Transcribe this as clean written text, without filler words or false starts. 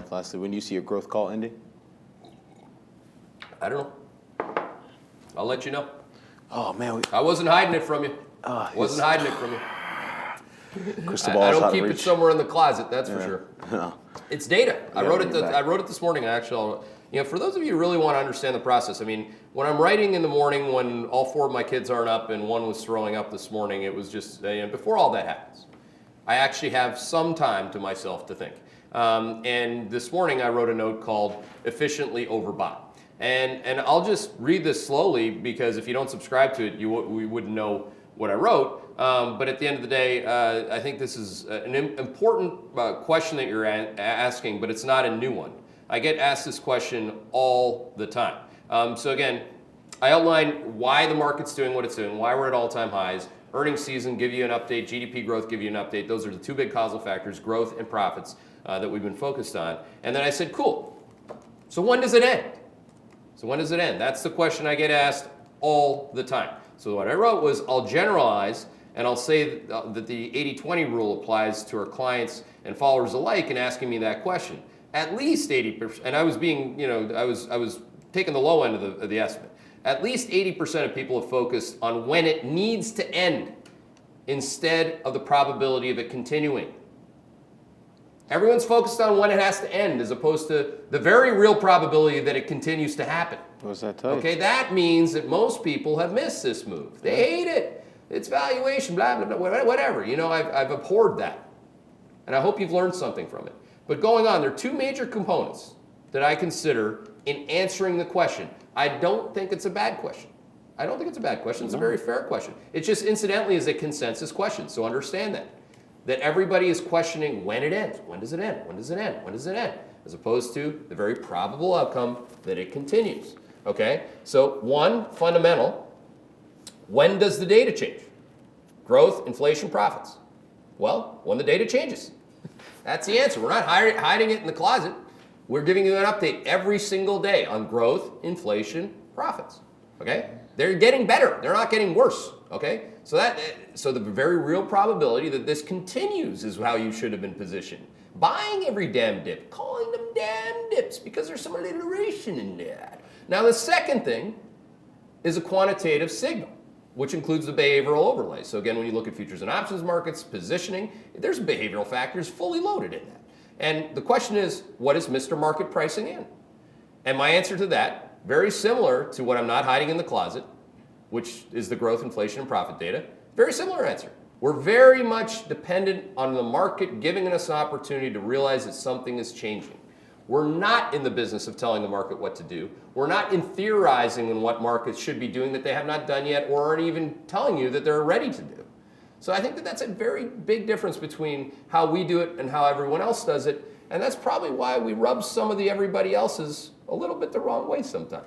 life lastly, when you see your growth call ending? I don't know. I'll let you know. Oh, man. I wasn't hiding it from you. Wasn't hiding it from you. Crystal ball I is don't out of keep it reach. somewhere in the closet, that's for sure. No. It's data. I Yeah, wrote bring it. it back. I wrote it this morning. Actually, for those of you who really want to understand the process, I mean, when I'm writing in the morning, when all 4 of my kids aren't up and one was throwing up this morning, it was just before all that happens, I actually have some time to myself to think. And this morning, I wrote a note called "Efficiently Overbought," and I'll just read this slowly because if you don't subscribe to it, we wouldn't know what I wrote. But at the end of the day, I think this is an important question that you're asking, but it's not a new one. I get asked this question all the time. So again, I outline why the market's doing what it's doing, why we're at all-time highs. Earnings season, give you an update. GDP growth, give you an update. Those are the 2 big causal factors, growth and profits, that we've been focused on. And then I said, cool. So when does it end? So when does it end? That's the question I get asked all the time. So what I wrote was, I'll generalize and I'll say that the 80-20 rule applies to our clients and followers alike in asking me that question. At least 80%, and I was being, I was taking the low end of the estimate. At least 80% of people have focused on when it needs to end instead of the probability of it continuing. Everyone's focused on when it has to end as opposed to the very real probability that it continues to happen. What does that tell you? Okay, that means that most people have missed this move. They hate it. It's valuation, blah, blah, blah, whatever. I've abhorred that. And I hope you've learned something from it. But going on, there are 2 major components that I consider in answering the question. I don't think it's a bad question. I don't think it's a bad question. It's a very fair question. It just incidentally is a consensus question. So understand that everybody is questioning when it ends. When does it end? When does it end? When does it end? As opposed to the very probable outcome that it continues. Okay? So one, fundamental, when does the data change? Growth, inflation, profits. Well, when the data changes. That's the answer. We're not hiding it in the closet. We're giving you an update every single day on growth, inflation, profits. Okay? They're getting better. They're not getting worse. Okay? So the very real probability that this continues is how you should have been positioned. Buying every damn dip, calling them damn dips because there's some alliteration in that. Now the second thing is a quantitative signal, which includes the behavioral overlay. So again, when you look at futures and options markets, positioning, there's behavioral factors fully loaded in that. And the question is, what is Mr. Market pricing in? And my answer to that, very similar to what I'm not hiding in the closet, which is the growth, inflation, and profit data, very similar answer. We're very much dependent on the market giving us an opportunity to realize that something is changing. We're not in the business of telling the market what to do. We're not in theorizing on what markets should be doing that they have not done yet or aren't even telling you that they're ready to do. So I think that that's a very big difference between how we do it and how everyone else does it. And that's probably why we rub some of the everybody else's a little bit the wrong way sometimes.